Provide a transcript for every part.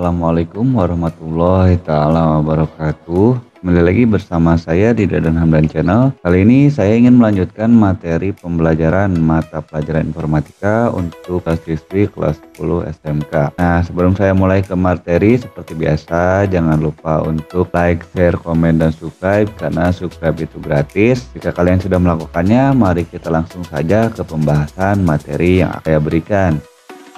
Assalamualaikum warahmatullahi taala wabarakatuh. Kembali lagi bersama saya di Dadan Hamdan Channel. Kali ini saya ingin melanjutkan materi pembelajaran mata pelajaran informatika untuk kelas siswi kelas 10 SMK. Nah, sebelum saya mulai ke materi, seperti biasa jangan lupa untuk like, share, komen, dan subscribe karena subscribe itu gratis. Jika kalian sudah melakukannya, mari kita langsung saja ke pembahasan materi yang akan saya berikan.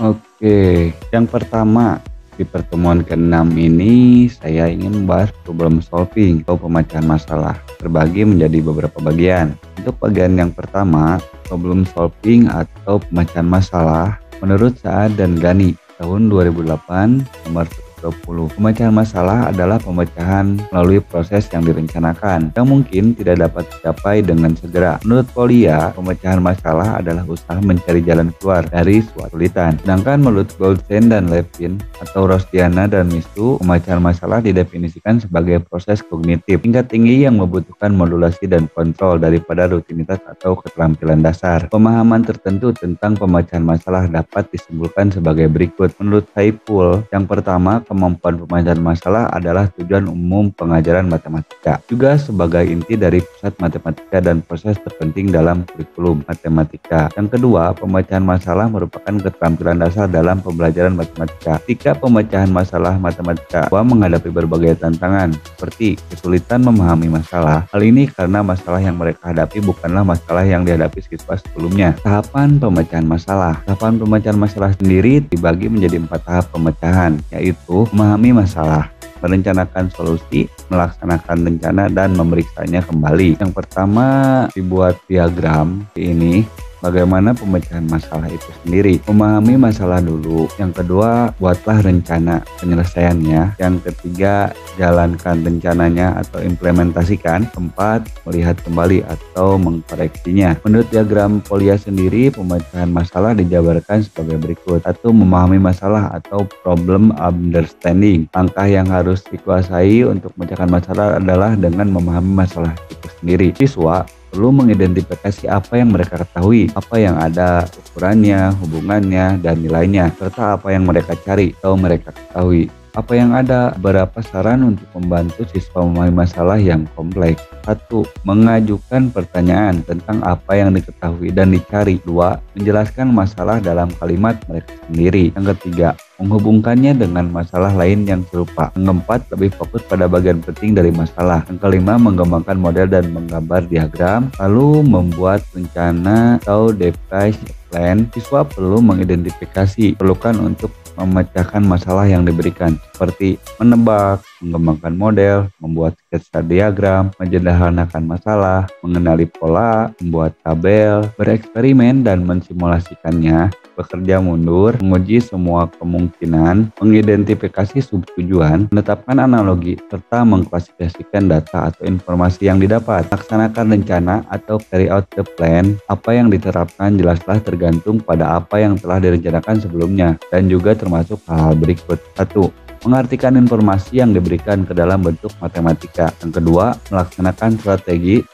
Oke, yang pertama, di pertemuan ke-6 ini saya ingin membahas problem solving atau pemecahan masalah terbagi menjadi beberapa bagian. Untuk bagian yang pertama, problem solving atau pemecahan masalah menurut Saad dan Ghani tahun 2008 nomor 20. Pemecahan masalah adalah pemecahan melalui proses yang direncanakan yang mungkin tidak dapat dicapai dengan segera. Menurut Polya, pemecahan masalah adalah usaha mencari jalan keluar dari suatu kesulitan. Sedangkan menurut Goldstein dan Levin atau Rosdiana dan Misu, pemecahan masalah didefinisikan sebagai proses kognitif tingkat tinggi yang membutuhkan modulasi dan kontrol daripada rutinitas atau keterampilan dasar. Pemahaman tertentu tentang pemecahan masalah dapat disimpulkan sebagai berikut. Menurut Saiful, yang pertama, kemampuan pemecahan masalah adalah tujuan umum pengajaran matematika, juga sebagai inti dari pusat matematika dan proses terpenting dalam kurikulum matematika. Yang kedua, pemecahan masalah merupakan keterampilan dasar dalam pembelajaran matematika. Ketika pemecahan masalah matematika menghadapi berbagai tantangan, seperti kesulitan memahami masalah, hal ini karena masalah yang mereka hadapi bukanlah masalah yang dihadapi siswa sebelumnya. Tahapan pemecahan masalah. Tahapan pemecahan masalah sendiri dibagi menjadi 4 tahap pemecahan, yaitu memahami masalah, merencanakan solusi, melaksanakan rencana, dan memeriksanya kembali. Yang pertama, dibuat diagram ini bagaimana pemecahan masalah itu sendiri. Memahami masalah dulu. Yang kedua, buatlah rencana penyelesaiannya. Yang ketiga, jalankan rencananya atau implementasikan. Keempat, melihat kembali atau mengkoreksinya. Menurut diagram Polya sendiri, pemecahan masalah dijabarkan sebagai berikut. 1. Memahami masalah atau problem understanding. Langkah yang harus dikuasai untuk memecahkan masalah adalah dengan memahami masalah itu sendiri. Siswa perlu mengidentifikasi apa yang mereka ketahui, apa yang ada ukurannya, hubungannya, dan nilainya, serta apa yang mereka cari atau mereka ketahui. Apa yang ada, beberapa saran untuk membantu siswa memahami masalah yang kompleks. 1. Mengajukan pertanyaan tentang apa yang diketahui dan dicari. 2. Menjelaskan masalah dalam kalimat mereka sendiri. Yang ketiga, menghubungkannya dengan masalah lain yang serupa. Yang keempat, lebih fokus pada bagian penting dari masalah. Yang kelima, mengembangkan model dan menggambar diagram, lalu membuat rencana atau device plan. Siswa perlu mengidentifikasi perlukan untuk memecahkan masalah yang diberikan, seperti menebak, mengembangkan model, membuat sketsa diagram, menyederhanakan masalah, mengenali pola, membuat tabel, bereksperimen dan mensimulasikannya, bekerja mundur, menguji semua kemungkinan, mengidentifikasi subtujuan, menetapkan analogi, serta mengklasifikasikan data atau informasi yang didapat. Laksanakan rencana atau carry out the plan. Apa yang diterapkan jelaslah tergantung pada apa yang telah direncanakan sebelumnya, dan juga termasuk hal-hal berikut. 1. Mengartikan informasi yang diberikan ke dalam bentuk matematika. Yang kedua, melaksanakan strategi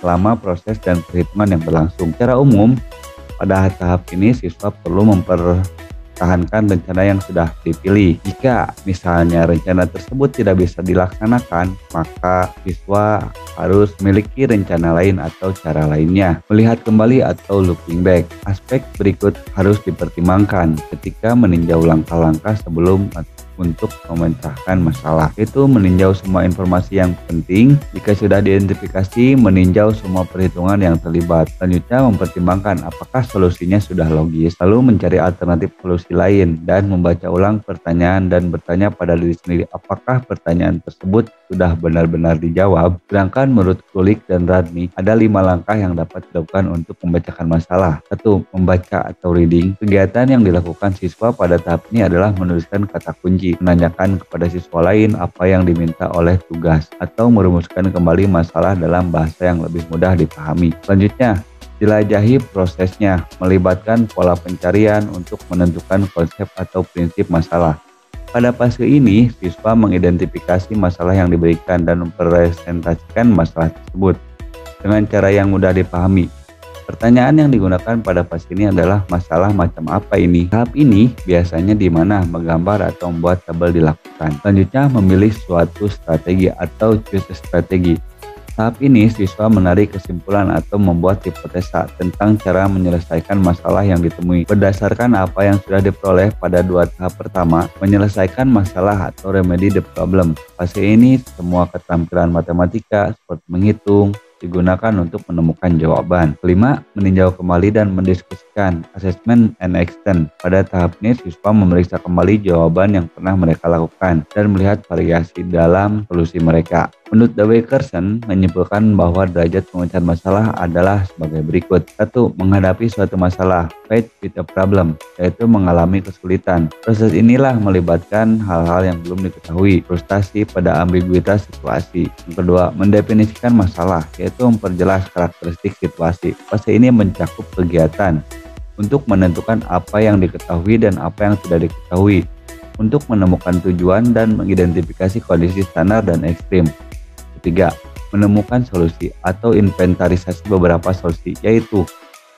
selama proses dan perhitungan yang berlangsung. Secara umum, pada tahap ini siswa perlu mempertahankan rencana yang sudah dipilih. Jika misalnya rencana tersebut tidak bisa dilaksanakan, maka siswa harus memiliki rencana lain atau cara lainnya. Melihat kembali atau looking back. Aspek berikut harus dipertimbangkan ketika meninjau langkah-langkah sebelum untuk memecahkan masalah. Itu meninjau semua informasi yang penting. Jika sudah diidentifikasi, meninjau semua perhitungan yang terlibat. Selanjutnya, mempertimbangkan apakah solusinya sudah logis, lalu mencari alternatif solusi lain, dan membaca ulang pertanyaan dan bertanya pada diri sendiri apakah pertanyaan tersebut sudah benar-benar dijawab. Sedangkan menurut Kulik dan Radmi, ada 5 langkah yang dapat dilakukan untuk memecahkan masalah. 1. Membaca atau reading. Kegiatan yang dilakukan siswa pada tahap ini adalah menuliskan kata kunci, menanyakan kepada siswa lain apa yang diminta oleh tugas, atau merumuskan kembali masalah dalam bahasa yang lebih mudah dipahami. Selanjutnya, jelajahi prosesnya, melibatkan pola pencarian untuk menentukan konsep atau prinsip masalah. Pada fase ini, siswa mengidentifikasi masalah yang diberikan dan mempresentasikan masalah tersebut dengan cara yang mudah dipahami. Pertanyaan yang digunakan pada fase ini adalah masalah macam apa ini. Tahap ini biasanya di mana menggambar atau membuat tabel dilakukan. Selanjutnya memilih suatu strategi atau choose strategi. Tahap ini siswa menarik kesimpulan atau membuat hipotesa tentang cara menyelesaikan masalah yang ditemui. Berdasarkan apa yang sudah diperoleh pada 2 tahap pertama, menyelesaikan masalah atau remedy the problem. Fase ini semua keterampilan matematika seperti menghitung digunakan untuk menemukan jawaban. Kelima, meninjau kembali dan mendiskusikan assessment and extend. Pada tahap ini siswa memeriksa kembali jawaban yang pernah mereka lakukan dan melihat variasi dalam solusi mereka. Menurut W. Carson menyimpulkan bahwa derajat pemecahan masalah adalah sebagai berikut. 1. Menghadapi suatu masalah, face with a problem, yaitu mengalami kesulitan. Proses inilah melibatkan hal-hal yang belum diketahui, frustasi pada ambiguitas situasi. Yang kedua, mendefinisikan masalah, yaitu memperjelas karakteristik situasi. Fase ini mencakup kegiatan untuk menentukan apa yang diketahui dan apa yang tidak diketahui, untuk menemukan tujuan dan mengidentifikasi kondisi standar dan ekstrim. Ketiga, menemukan solusi atau inventarisasi beberapa solusi, yaitu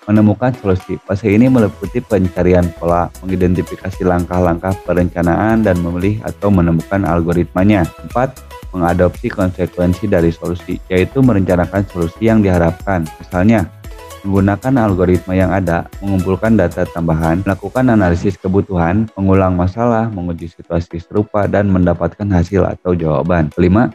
menemukan solusi. Fase ini meliputi pencarian pola, mengidentifikasi langkah-langkah perencanaan, dan memilih atau menemukan algoritmanya. 4. Mengadopsi konsekuensi dari solusi, yaitu merencanakan solusi yang diharapkan. Misalnya, menggunakan algoritma yang ada, mengumpulkan data tambahan, melakukan analisis kebutuhan, mengulang masalah, menguji situasi serupa, dan mendapatkan hasil atau jawaban. 5.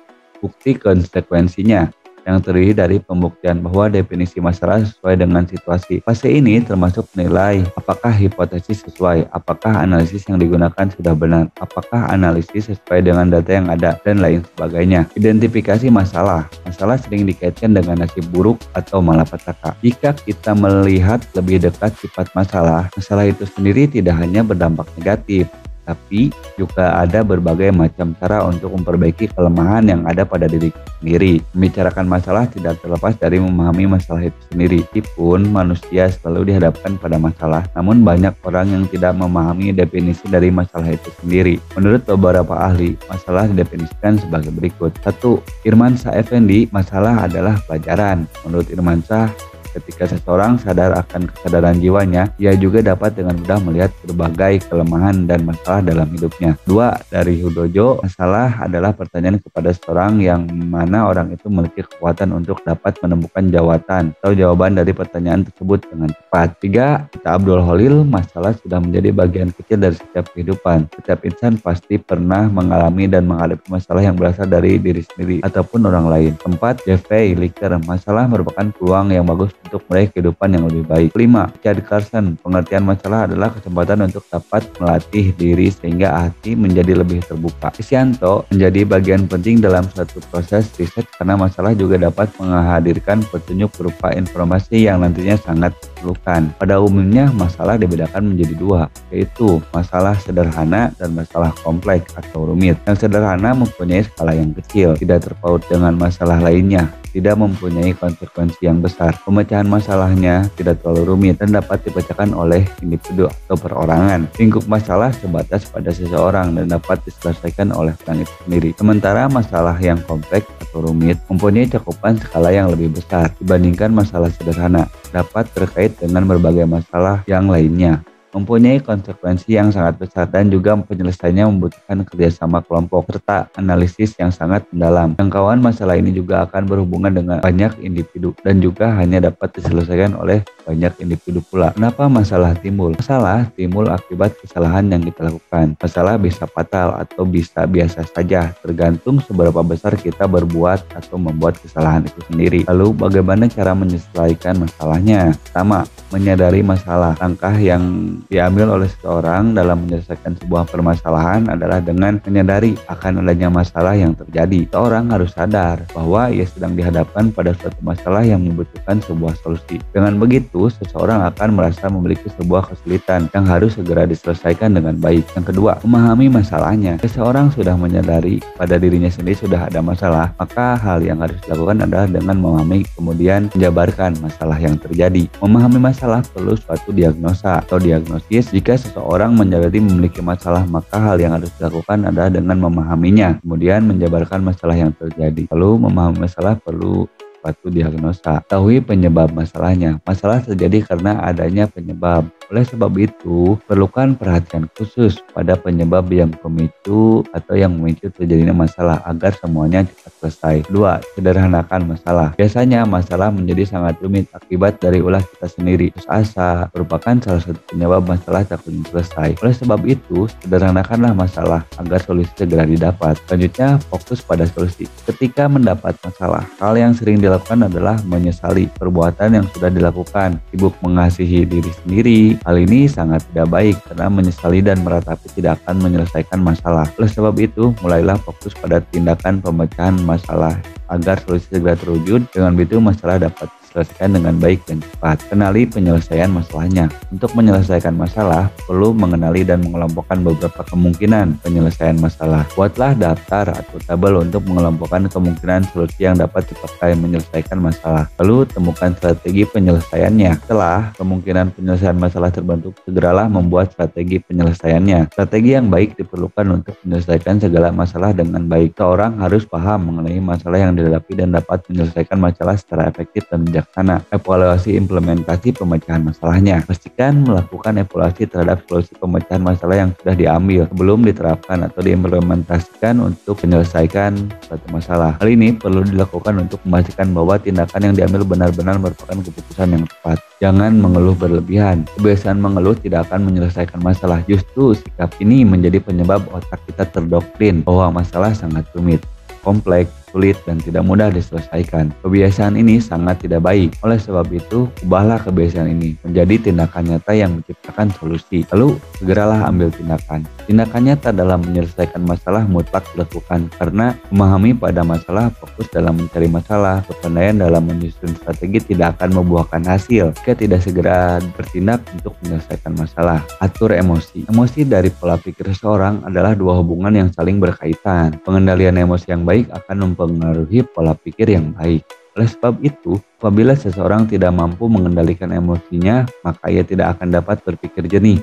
Bukti konsekuensinya, yang terdiri dari pembuktian bahwa definisi masalah sesuai dengan situasi. Fase ini termasuk menilai apakah hipotesis sesuai, apakah analisis yang digunakan sudah benar, apakah analisis sesuai dengan data yang ada, dan lain sebagainya. Identifikasi masalah. Masalah sering dikaitkan dengan nasib buruk atau malapetaka. Jika kita melihat lebih dekat sifat masalah, masalah itu sendiri tidak hanya berdampak negatif, tapi juga ada berbagai macam cara untuk memperbaiki kelemahan yang ada pada diri sendiri. Membicarakan masalah tidak terlepas dari memahami masalah itu sendiri. Meskipun manusia selalu dihadapkan pada masalah, namun banyak orang yang tidak memahami definisi dari masalah itu sendiri. Menurut beberapa ahli, masalah didefinisikan sebagai berikut. 1. Irmansyah Effendi, masalah adalah pelajaran. Menurut Irmansyah, ketika seseorang sadar akan kesadaran jiwanya, ia juga dapat dengan mudah melihat berbagai kelemahan dan masalah dalam hidupnya. 2. Dari Hudojo, masalah adalah pertanyaan kepada seseorang yang mana orang itu memiliki kekuatan untuk dapat menemukan jawaban atau jawaban dari pertanyaan tersebut dengan cepat. 3. Kata Abdul Holil, masalah sudah menjadi bagian kecil dari setiap kehidupan. Setiap insan pasti pernah mengalami dan menghadapi masalah yang berasal dari diri sendiri ataupun orang lain. 4. J.V. Licker, masalah merupakan peluang yang bagus untuk meraih kehidupan yang lebih baik. 5. Richard Carson, pengertian masalah adalah kesempatan untuk dapat melatih diri sehingga hati menjadi lebih terbuka. Isianto menjadi bagian penting dalam suatu proses riset karena masalah juga dapat menghadirkan petunjuk berupa informasi yang nantinya sangat diperlukan. Pada umumnya masalah dibedakan menjadi 2, yaitu masalah sederhana dan masalah kompleks atau rumit. Yang sederhana mempunyai skala yang kecil, tidak terpaut dengan masalah lainnya, tidak mempunyai konsekuensi yang besar. Pemecahan masalahnya tidak terlalu rumit dan dapat dipecahkan oleh individu atau perorangan. Lingkup masalah sebatas pada seseorang dan dapat diselesaikan oleh orang itu sendiri. Sementara masalah yang kompleks atau rumit mempunyai cakupan skala yang lebih besar dibandingkan masalah sederhana, dapat terkait dengan berbagai masalah yang lainnya, mempunyai konsekuensi yang sangat besar, dan juga penyelesaiannya membutuhkan kerjasama kelompok serta analisis yang sangat mendalam. Jangkauan masalah ini juga akan berhubungan dengan banyak individu dan juga hanya dapat diselesaikan oleh banyak individu pula. Kenapa masalah timbul? Masalah timbul akibat kesalahan yang kita lakukan. Masalah bisa fatal atau bisa biasa saja, tergantung seberapa besar kita berbuat atau membuat kesalahan itu sendiri. Lalu bagaimana cara menyelesaikan masalahnya? Pertama, menyadari masalah. Langkah yang diambil oleh seseorang dalam menyelesaikan sebuah permasalahan adalah dengan menyadari akan adanya masalah yang terjadi. Seseorang harus sadar bahwa ia sedang dihadapkan pada suatu masalah yang membutuhkan sebuah solusi. Dengan begitu, seseorang akan merasa memiliki sebuah kesulitan yang harus segera diselesaikan dengan baik. Yang kedua, memahami masalahnya. Seseorang sudah menyadari pada dirinya sendiri sudah ada masalah, maka hal yang harus dilakukan adalah dengan memahami kemudian menjabarkan masalah yang terjadi. Memahami masalah perlu suatu diagnosa atau diagnosis. Jika seseorang menyadari memiliki masalah, maka hal yang harus dilakukan adalah dengan memahaminya, kemudian menjabarkan masalah yang terjadi. Lalu memahami masalah perlu suatu diagnosa. Ketahui penyebab masalahnya. Masalah terjadi karena adanya penyebab. Oleh sebab itu, perlukan perhatian khusus pada penyebab yang pemicu atau yang memicu terjadinya masalah agar semuanya cepat selesai. Kedua, sederhanakan masalah. Biasanya masalah menjadi sangat rumit akibat dari ulah kita sendiri. Putus asa merupakan salah satu penyebab masalah tak kunjung selesai. Oleh sebab itu, sederhanakanlah masalah agar solusi segera didapat. Selanjutnya, fokus pada solusi. Ketika mendapat masalah, hal yang sering dilakukan adalah menyesali perbuatan yang sudah dilakukan, sibuk mengasihi diri sendiri. Hal ini sangat tidak baik karena menyesali dan meratapi tidak akan menyelesaikan masalah. Oleh sebab itu, mulailah fokus pada tindakan pemecahan masalah agar solusi segera terwujud. Dengan begitu masalah dapat diselesaikan dengan baik dan cepat. Kenali penyelesaian masalahnya. Untuk menyelesaikan masalah, perlu mengenali dan mengelompokkan beberapa kemungkinan penyelesaian masalah. Buatlah daftar atau tabel untuk mengelompokkan kemungkinan solusi yang dapat dipakai menyelesaikan masalah. Lalu temukan strategi penyelesaiannya. Setelah kemungkinan penyelesaian masalah terbentuk, segeralah membuat strategi penyelesaiannya. Strategi yang baik diperlukan untuk menyelesaikan segala masalah dengan baik. Seorang harus paham mengenai masalah yang dihadapi dan dapat menyelesaikan masalah secara efektif dan bijaksana. Evaluasi implementasi pemecahan masalahnya. Pastikan melakukan evaluasi terhadap solusi pemecahan masalah yang sudah diambil sebelum diterapkan atau diimplementasikan untuk menyelesaikan suatu masalah. Hal ini perlu dilakukan untuk memastikan bahwa tindakan yang diambil benar-benar merupakan keputusan yang tepat. Jangan mengeluh berlebihan. Kebiasaan mengeluh tidak akan menyelesaikan masalah. Justru sikap ini menjadi penyebab otak kita terdoktrin bahwa masalah sangat rumit, kompleks, sulit, dan tidak mudah diselesaikan. Kebiasaan ini sangat tidak baik. Oleh sebab itu, ubahlah kebiasaan ini menjadi tindakan nyata yang menciptakan solusi. Lalu, segeralah ambil tindakan. Tindakan nyata dalam menyelesaikan masalah mutlak dilakukan karena memahami pada masalah, fokus dalam mencari masalah, kepandaian dalam menyusun strategi tidak akan membuahkan hasil jika tidak segera bertindak untuk menyelesaikan masalah. Atur emosi. Emosi dari pola pikir seseorang adalah dua hubungan yang saling berkaitan. Pengendalian emosi yang baik akan mempengaruhi pola pikir yang baik. Oleh sebab itu, apabila seseorang tidak mampu mengendalikan emosinya, maka ia tidak akan dapat berpikir jernih,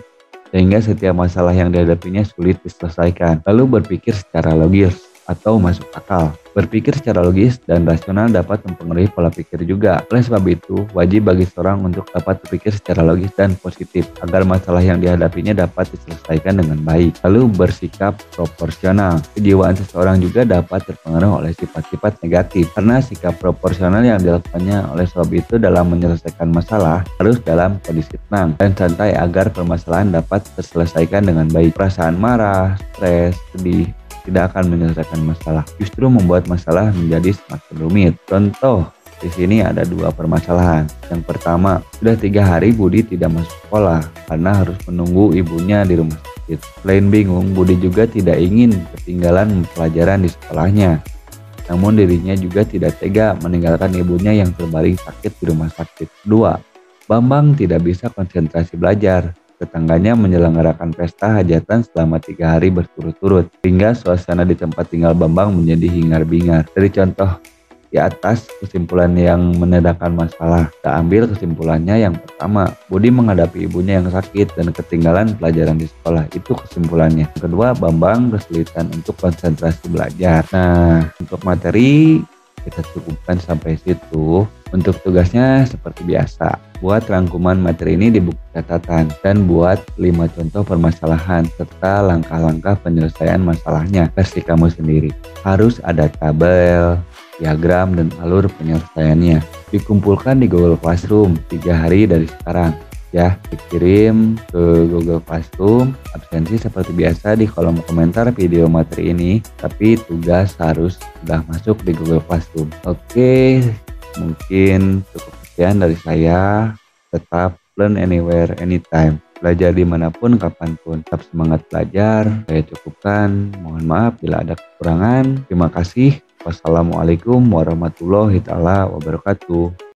sehingga setiap masalah yang dihadapinya sulit diselesaikan. Lalu berpikir secara logis atau masuk akal. Berpikir secara logis dan rasional dapat mempengaruhi pola pikir juga. Oleh sebab itu, wajib bagi seorang untuk dapat berpikir secara logis dan positif agar masalah yang dihadapinya dapat diselesaikan dengan baik. Lalu bersikap proporsional. Kejiwaan seseorang juga dapat terpengaruh oleh sifat-sifat negatif karena sikap proporsional yang dilakukannya. Oleh sebab itu, dalam menyelesaikan masalah harus dalam kondisi tenang dan santai agar permasalahan dapat terselesaikan dengan baik. Perasaan marah, stres, sedih tidak akan menyelesaikan masalah, justru membuat masalah menjadi semakin rumit. Contoh, di sini ada dua permasalahan. Yang pertama, sudah 3 hari Budi tidak masuk sekolah karena harus menunggu ibunya di rumah sakit. Selain bingung, Budi juga tidak ingin ketinggalan pelajaran di sekolahnya. Namun dirinya juga tidak tega meninggalkan ibunya yang terbaring sakit di rumah sakit. Kedua, Bambang tidak bisa konsentrasi belajar. Tetangganya menyelenggarakan pesta hajatan selama 3 hari berturut-turut, sehingga suasana di tempat tinggal Bambang menjadi hingar-bingar. Dari contoh di atas, kesimpulan yang menandakan masalah. Kita ambil kesimpulannya. Yang pertama, Budi menghadapi ibunya yang sakit dan ketinggalan pelajaran di sekolah. Itu kesimpulannya. Yang kedua, Bambang kesulitan untuk konsentrasi belajar. Nah, untuk materi kita cukupkan sampai situ. Untuk tugasnya seperti biasa, buat rangkuman materi ini di buku catatan dan buat 5 contoh permasalahan serta langkah-langkah penyelesaian masalahnya versi kamu sendiri. Harus ada tabel, diagram, dan alur penyelesaiannya. Dikumpulkan di Google Classroom 3 hari dari sekarang. Ya, dikirim ke Google Classroom. Absensi seperti biasa di kolom komentar video materi ini, tapi tugas harus sudah masuk di Google Classroom. Oke, mungkin cukup sekian dari saya. Tetap learn anywhere, anytime. Belajar dimanapun, kapanpun. Tetap semangat belajar. Saya cukupkan. Mohon maaf bila ada kekurangan. Terima kasih. Wassalamualaikum warahmatullahi wabarakatuh.